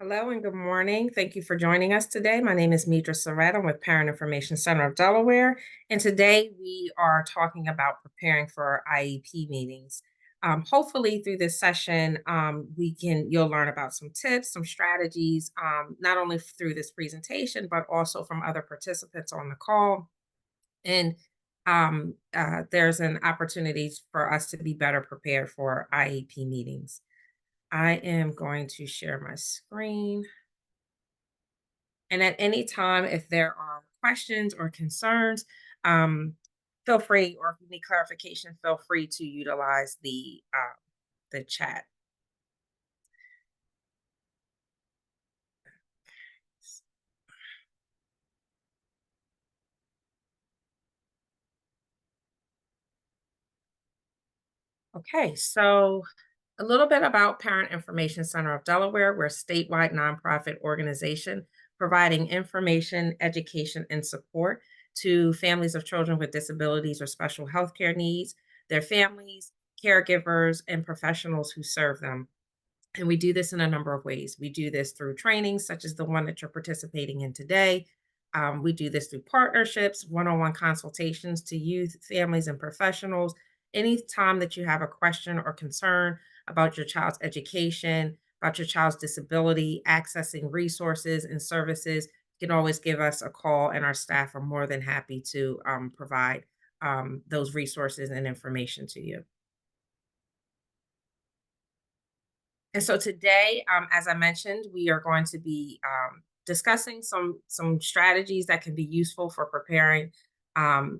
Hello and good morning. Thank you for joining us today. My name is Midra Surratt. I'm with Parent Information Center of Delaware. And today we are talking about preparing for IEP meetings. Hopefully through this session, you'll learn about some tips, some strategies, not only through this presentation, but also from other participants on the call. And there's an opportunity for us to be better prepared for IEP meetings. I am going to share my screen. And at any time, if there are questions or concerns, um, feel free, or if you need clarification, feel free to utilize the chat. Okay, so a little bit about Parent Information Center of Delaware. We're a statewide nonprofit organization providing information, education, and support to families of children with disabilities or special healthcare needs, their families, caregivers, and professionals who serve them. And we do this in a number of ways. We do this through trainings, such as the one that you're participating in today. We do this through partnerships, one on one consultations to youth, families, and professionals. Anytime that you have a question or concern about your child's education, about your child's disability, accessing resources and services, you can always give us a call, and our staff are more than happy to provide those resources and information to you. And so today, as I mentioned, we are going to be discussing some strategies that can be useful for preparing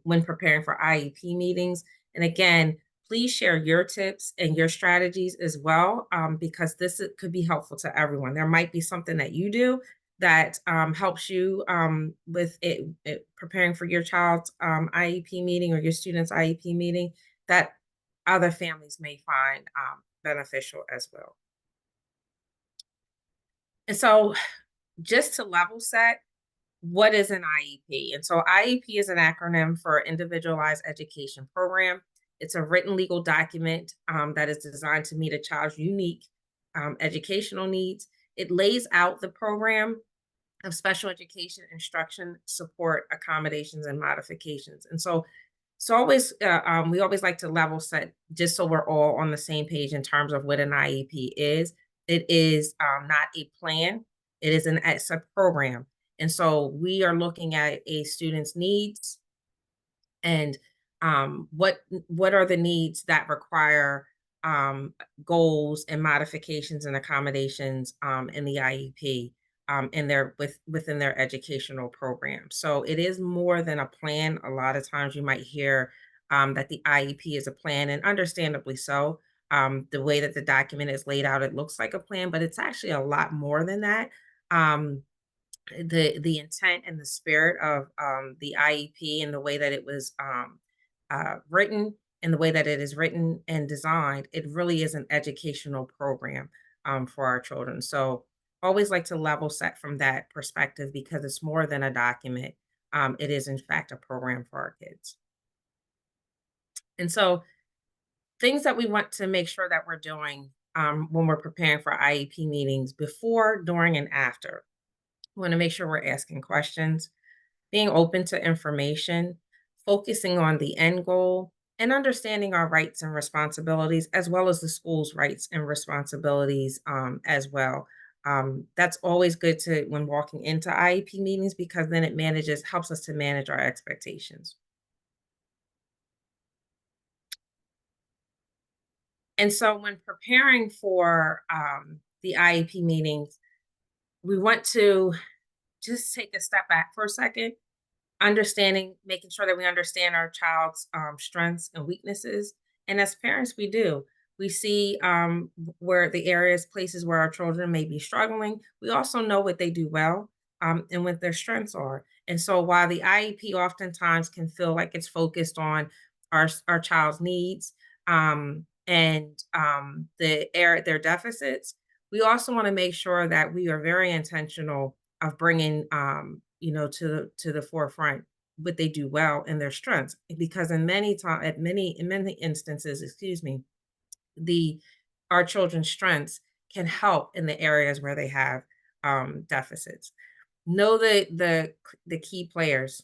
when preparing for IEP meetings. And again, please share your tips and your strategies as well, because could be helpful to everyone. There might be something that you do that helps you with preparing for your child's IEP meeting or your student's IEP meeting that other families may find beneficial as well. And so, just to level set, what is an IEP? And so, IEP is an acronym for Individualized Education Program. It's a written legal document that is designed to meet a child's unique educational needs. It lays out the program of special education, instruction, support, accommodations, and modifications. And we always like to level set just so we're all on the same page in terms of what an IEP is. It is not a plan. It's a program. And so we are looking at a student's needs and what are the needs that require um, goals and modifications and accommodations in the IEP within their educational program. So it is more than a plan. A lot of times you might hear that the IEP is a plan, and understandably so. The way that the document is laid out, it looks like a plan, but it's actually a lot more than that. Um, the intent and the spirit of the IEP and the way that it was written and the way that it is written and designed, it really is an educational program for our children. So always like to level set from that perspective because it's more than a document. It is in fact a program for our kids. And so things that we want to make sure that we're doing when we're preparing for IEP meetings before, during, and after. We want to make sure we're asking questions, being open to information, focusing on the end goal, and understanding our rights and responsibilities, as well as the school's rights and responsibilities as well. That's always good to when walking into IEP meetings because then helps us to manage our expectations. And so when preparing for the IEP meetings, we want to just take a step back for a second, making sure that we understand our child's strengths and weaknesses. And as parents, we do. We see where the places where our children may be struggling. We also know what they do well and what their strengths are. And so while the IEP oftentimes can feel like it's focused on our child's needs and their deficits, we also want to make sure that we are very intentional of bringing to the forefront what they do well and their strengths because in many instances, excuse me, the our children's strengths can help in the areas where they have deficits. Know the key players.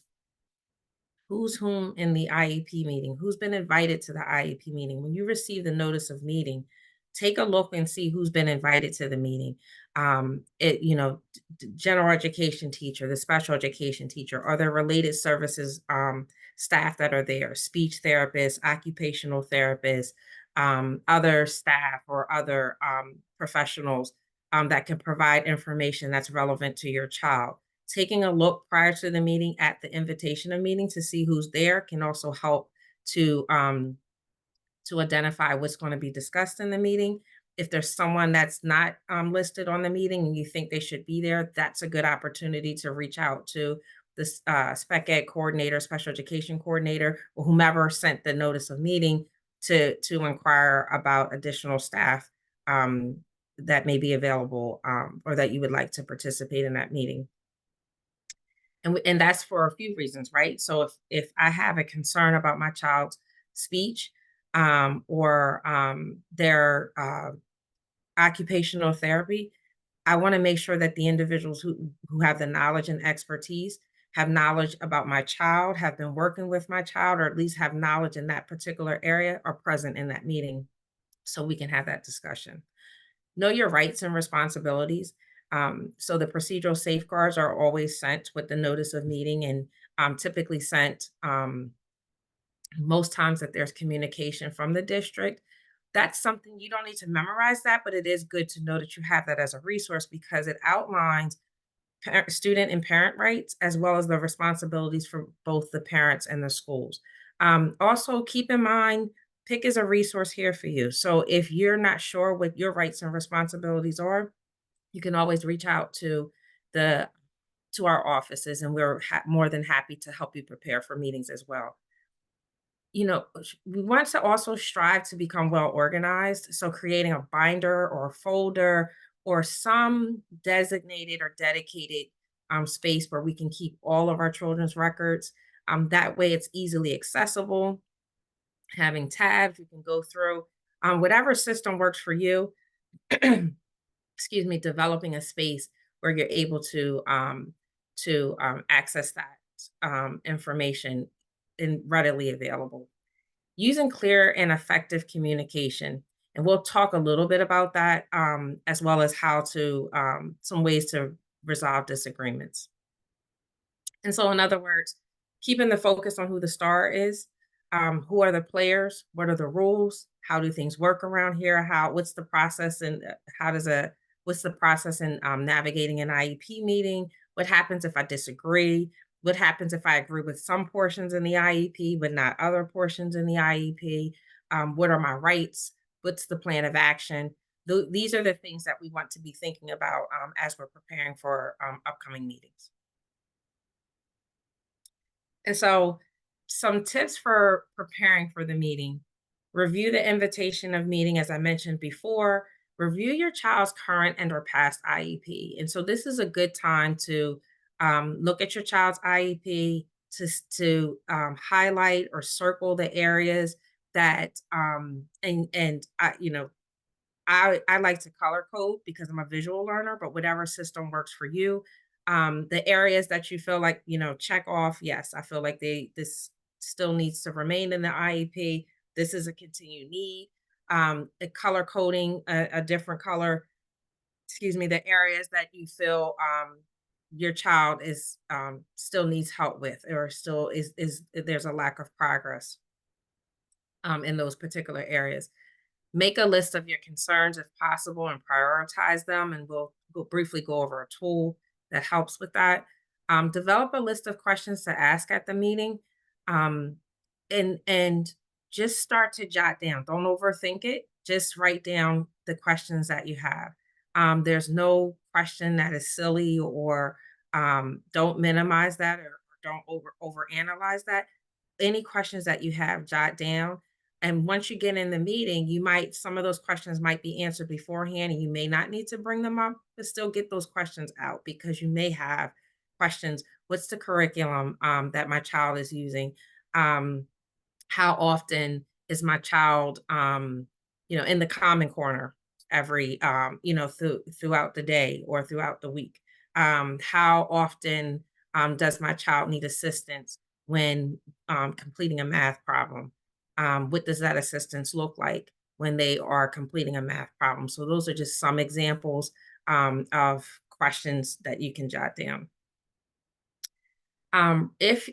Who's whom in the IEP meeting? Who's been invited to the IEP meeting? When you receive the notice of meeting, take a look and see who's been invited to the meeting. General education teacher, the special education teacher, are there related services staff that are there? Speech therapists, occupational therapists, other staff or other professionals that can provide information that's relevant to your child. Taking a look prior to the meeting at the invitation of meeting to see who's there can also help to identify what's going to be discussed in the meeting. If there's someone that's not listed on the meeting and you think they should be there, that's a good opportunity to reach out to the spec ed coordinator, special education coordinator, or whomever sent the notice of meeting to inquire about additional staff that may be available or that you would like to participate in that meeting. And that's for a few reasons, right? So if I have a concern about my child's speech or their occupational therapy, I want to make sure that the individuals who have the knowledge and expertise have knowledge about my child, have been working with my child, or at least have knowledge in that particular area, are present in that meeting so we can have that discussion. Know your rights and responsibilities. So the procedural safeguards are always sent with the notice of meeting and typically sent most times that there's communication from the district. That's something you don't need to memorize that, but it is good to know that you have that as a resource because it outlines student and parent rights as well as the responsibilities for both the parents and the schools. Also, keep in mind, PIC is a resource here for you. So if you're not sure what your rights and responsibilities are, you can always reach out the to our offices, and we're more than happy to help you prepare for meetings as well. We want to also strive to become well organized. So creating a binder or a folder or some designated or dedicated space where we can keep all of our children's records. That way it's easily accessible. Having tabs you can go through. Whatever system works for you, excuse me, developing a space where you're able to access that information and readily available. Using clear and effective communication. And we'll talk a little bit about that as well as how to some ways to resolve disagreements. And so, in other words, keeping the focus on who the star is, who are the players, what are the rules, how do things work around here, what's the process, and what's the process in navigating an IEP meeting, what happens if I disagree, what happens if I agree with some portions in the IEP but not other portions in the IEP, what are my rights, what's the plan of action. These are the things that we want to be thinking about as we're preparing for upcoming meetings. And so, some tips for preparing for the meeting: review the invitation of meeting, as I mentioned before, review your child's current and or past IEP. And so, this is a good time to look at your child's IEP highlight or circle the areas that I like to color code because I'm a visual learner, but whatever system works for you. The areas that you feel like, check off, yes, I feel like this still needs to remain in the IEP. This is a continued need. The color coding a different color, excuse me, the areas that you feel your child is still needs help with, or still is there's a lack of progress in those particular areas. Make a list of your concerns if possible and prioritize them, and we'll briefly go over a tool that helps with that. Develop a list of questions to ask at the meeting, um, and just start to jot down. Don't overthink it. Just write down the questions that you have. There's no question that is silly, or don't minimize that, or don't overanalyze that. Any questions that you have, jot down. And once you get in the meeting, some of those questions might be answered beforehand and you may not need to bring them up, but still get those questions out because you may have questions. What's the curriculum that my child is using? How often is my child, in the common corner? every, throughout the day or throughout the week? How often does my child need assistance when completing a math problem? What does that assistance look like when they are completing a math problem? So those are just some examples of questions that you can jot down. If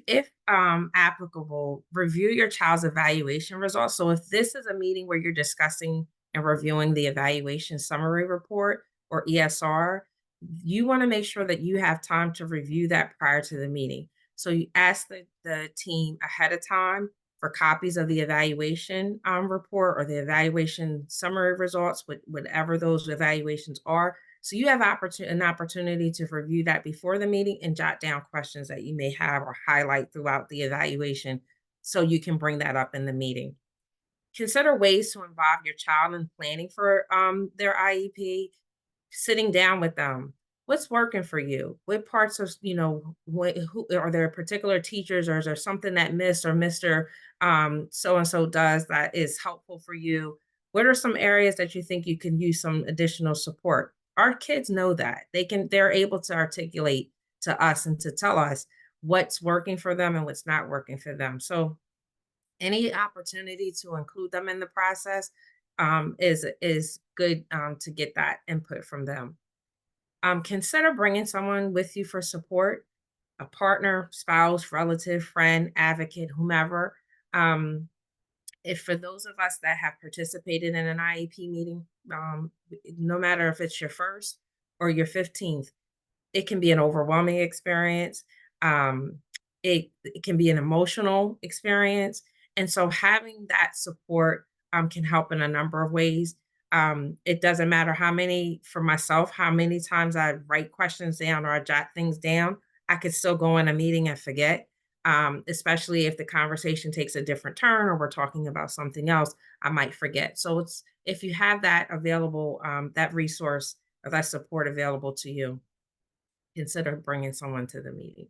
applicable, review your child's evaluation results. So if this is a meeting where you're discussing and reviewing the evaluation summary report or ESR, you want to make sure that you have time to review that prior to the meeting. So you ask the team ahead of time for copies of the evaluation report or the evaluation summary results, whatever those evaluations are, so you have an opportunity to review that before the meeting and jot down questions that you may have or highlight throughout the evaluation so you can bring that up in the meeting. Consider ways to involve your child in planning for their IEP, sitting down with them. What's working for you? What parts of, who are there particular teachers or is there something that Miss or Mr. So and so does that is helpful for you? What are some areas that you think you can use some additional support? Our kids know that. They're able to articulate to us and to tell us what's working for them and what's not working for them. So any opportunity to include them in the process is good to get that input from them. Consider bringing someone with you for support, a partner, spouse, relative, friend, advocate, whomever. Um, if for those of us that have participated in an IEP meeting, no matter if it's your first or your 15th, it can be an overwhelming experience. Um, it can be an emotional experience. And so having that support can help in a number of ways. It doesn't matter for myself, how many times I write questions down or I jot things down, I could still go in a meeting and forget. Especially if the conversation takes a different turn or we're talking about something else, I might forget. So if you have that available, that resource or that support available to you, consider bringing someone to the meeting.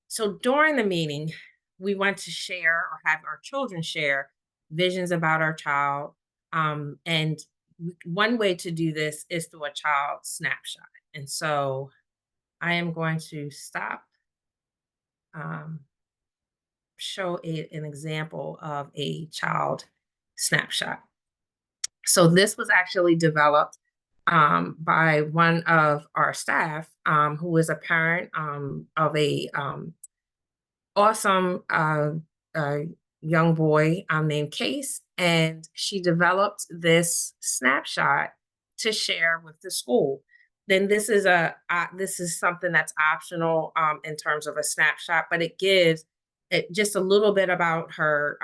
So during the meeting, we want to share or have our children share visions about our child. And one way to do this is through a child snapshot. And so I am going to um, show an example of a child snapshot. So this was actually developed by one of our staff who is a parent of a awesome uh, young boy named Case, and she developed this snapshot to share with the school. Then this is something that's optional in terms of a snapshot, but it gives it just a little bit about her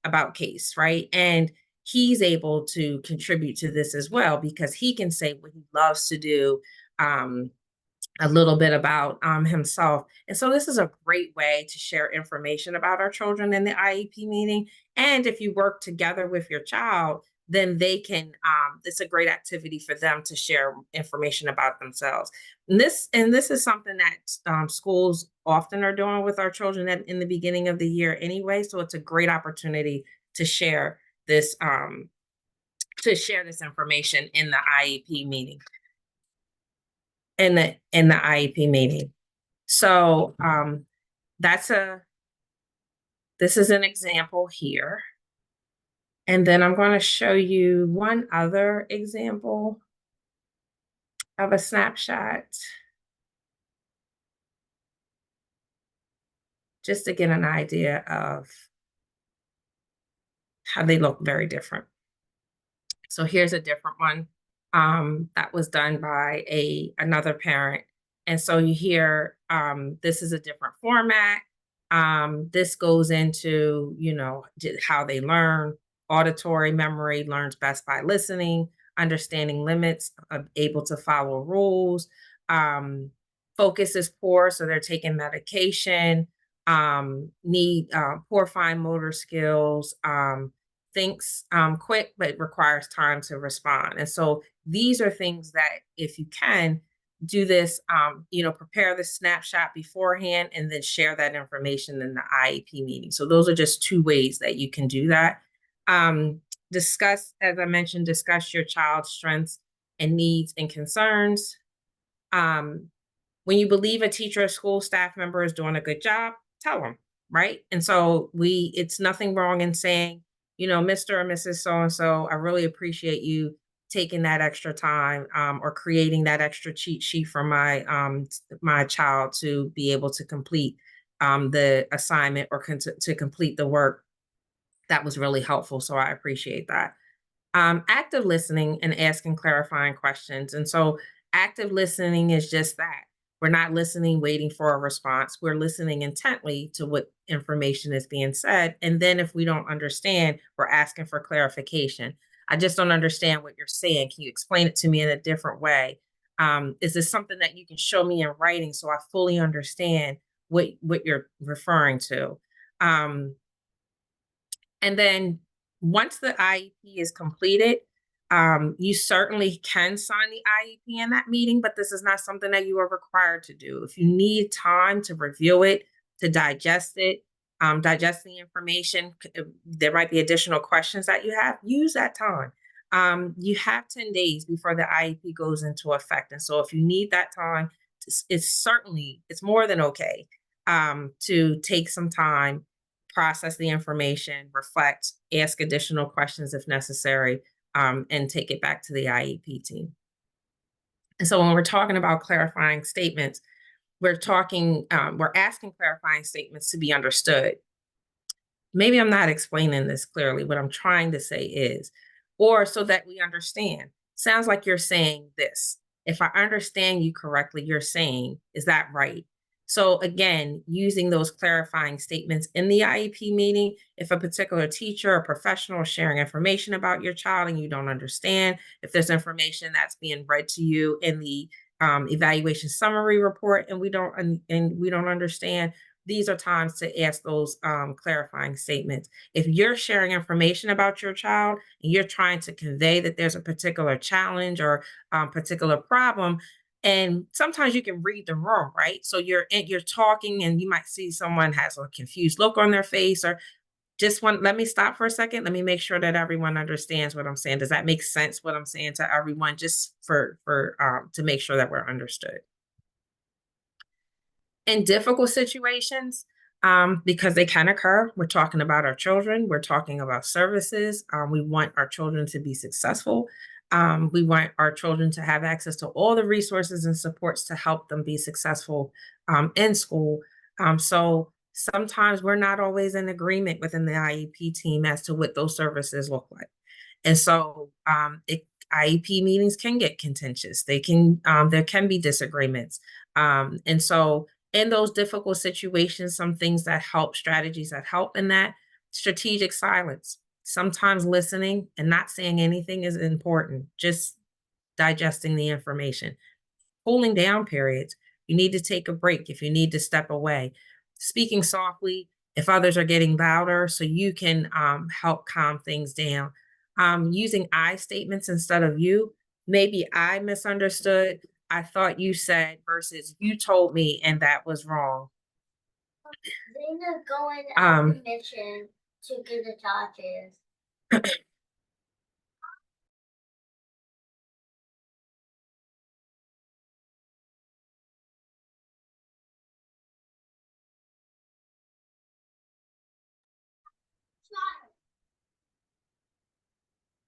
about Case, right? And he's able to contribute to this as well because he can say what he loves to do. A little bit about himself. And so this is a great way to share information about our children in the IEP meeting. And if you work together with your child, then they can, it's a great activity for them to share information about themselves. And this is something that schools often are doing with our children in the beginning of the year anyway. So it's a great opportunity to share this information in the IEP meeting in the IEP meeting. So this is an example here. And then I'm going to show you one other example of a snapshot, just to get an idea of how they look very different. So here's a different one that was done by another parent. And so you hear this is a different format. This goes into, how they learn. Auditory memory learns best by listening, understanding limits, able to follow rules. Focus is poor, so they're taking medication. Need poor fine motor skills. Thinks quick, but requires time to respond. And so these are things that if you can do this, prepare the snapshot beforehand and then share that information in the IEP meeting. So those are just two ways that you can do that. Discuss, as I mentioned, discuss your child's strengths and needs and concerns. Um, when you believe a teacher or school staff member is doing a good job, tell them, right? And so it's nothing wrong in saying, Mr. or Mrs. So and so, I really appreciate you taking that extra time, or creating that extra cheat sheet for my child to be able to complete the assignment, or to complete the work. That was really helpful. So I appreciate that. Active listening and asking clarifying questions. And so active listening is just that. We're not listening, waiting for a response. We're listening intently to what information is being said. And then if we don't understand, we're asking for clarification. I just don't understand what you're saying. Can you explain it to me in a different way? Is this something that you can show me in writing so I fully understand what you're referring to? Um, and then once the IEP is completed, you certainly can sign the IEP in that meeting, but this is not something that you are required to do. If you need time to review it, to digest it, digest the information, there might be additional questions that you have, use that time. You have 10 days before the IEP goes into effect. And so if you need that time, it's more than okay, to take some time, process the information, reflect, ask additional questions if necessary, and take it back to the IEP team. And so when we're talking about clarifying statements, we're asking clarifying statements to be understood. Maybe I'm not explaining this clearly. What I'm trying to say is, or so that we understand. Sounds like you're saying this. If I understand you correctly, you're saying, is that right? So again, using those clarifying statements in the IEP meeting, if a particular teacher or professional is sharing information about your child and you don't understand, if there's information that's being read to you in the evaluation summary report and we don't understand, these are times to ask those clarifying statements. If you're sharing information about your child and you're trying to convey that there's a particular challenge or particular problem, and sometimes you can read the room, right? So you're talking, and you might see someone has a confused look on their face, or let me stop for a second. Let me make sure that everyone understands what I'm saying. Does that make sense? What I'm saying to everyone, just for to make sure that we're understood in difficult situations, because they can occur. We're talking about our children, we're talking about services. We want our children to be successful. We want our children to have access to all the resources and supports to help them be successful in school. So sometimes we're not always in agreement within the IEP team as to what those services look like. And so IEP meetings can get contentious. There can be disagreements. And so in those difficult situations, some things that help, strategies that help in that: strategic silence. Sometimes listening and not saying anything is important, just digesting the information. Cooling down periods. You need to take a break if you need to step away. Speaking softly if others are getting louder, so you can help calm things down. Using I statements instead of you. Maybe I misunderstood. I thought you said versus you told me, and that was wrong. They're going on a mission to get the Dodgers.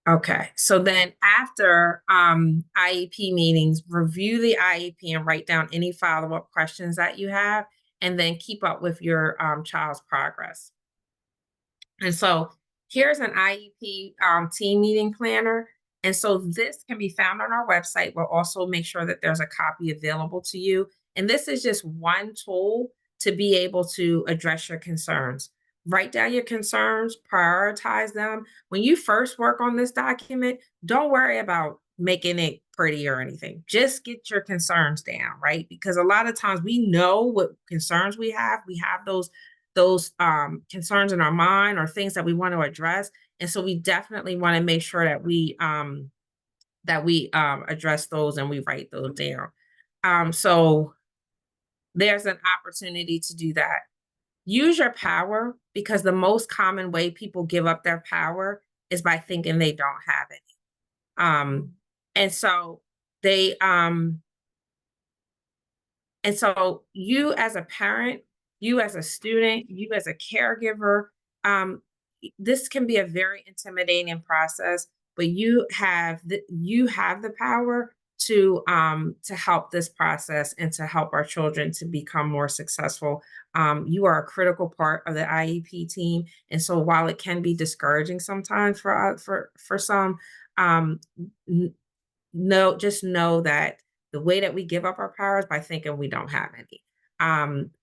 Okay, so then after IEP meetings, review the IEP and write down any follow-up questions that you have, and then keep up with your child's progress. And so here's an IEP team meeting planner. And so this can be found on our website. We'll also make sure that there's a copy available to you. And this is just one tool to be able to address your concerns. Write down your concerns, prioritize them. When you first work on this document, don't worry about making it pretty or anything. Just get your concerns down, right? Because a lot of times we know what concerns we have. We have those concerns in our mind or things that we want to address. And so we definitely want to make sure that we address those and we write those down. So there's an opportunity to do that. Use your power, because the most common way people give up their power is by thinking they don't have it. And so they and so you as a parent, you as a student, you as a caregiver, um, this can be a very intimidating process, but you have the power to help this process and to help our children to become more successful. You are a critical part of the IEP team, and so while it can be discouraging sometimes for some, um, no, just know that the way that we give up our powers by thinking we don't have any.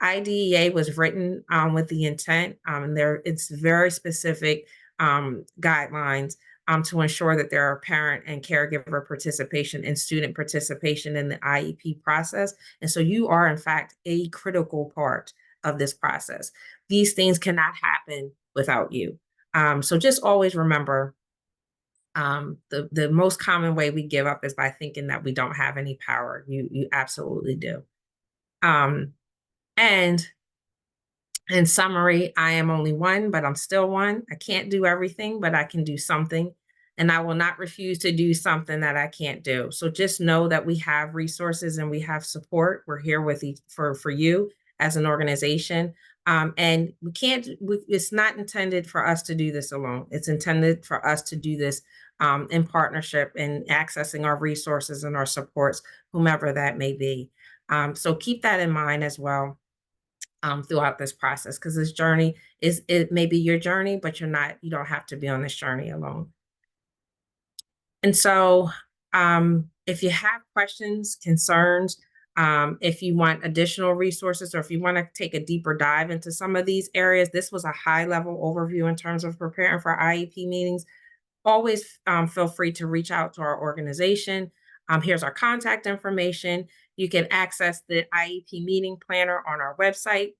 IDEA was written with the intent, and there it's very specific guidelines to ensure that there are parent and caregiver participation and student participation in the IEP process. And so you are, in fact, a critical part of this process. These things cannot happen without you. So just always remember the most common way we give up is by thinking that we don't have any power. You absolutely do. Um, and in summary, I am only one, but I'm still one. I can't do everything, but I can do something. And I will not refuse to do something that I can't do. So just know that we have resources and we have support. We're here with for you as an organization. And we can't, it's not intended for us to do this alone. It's intended for us to do this in partnership and accessing our resources and our supports, whomever that may be. So keep that in mind as well throughout this process, because this journey is, it may be your journey, but you don't have to be on this journey alone. And so if you have questions, concerns, if you want additional resources, or if you want to take a deeper dive into some of these areas, this was a high level overview in terms of preparing for IEP meetings. Always feel free to reach out to our organization. Here's our contact information. You can access the IEP meeting planner on our website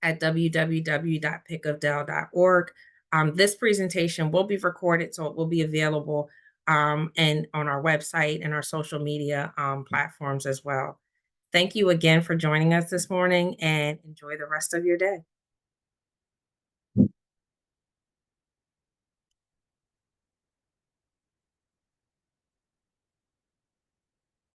at www.pickofdell.org. This presentation will be recorded, so it will be available and on our website and our social media platforms as well. Thank you again for joining us this morning, and enjoy the rest of your day.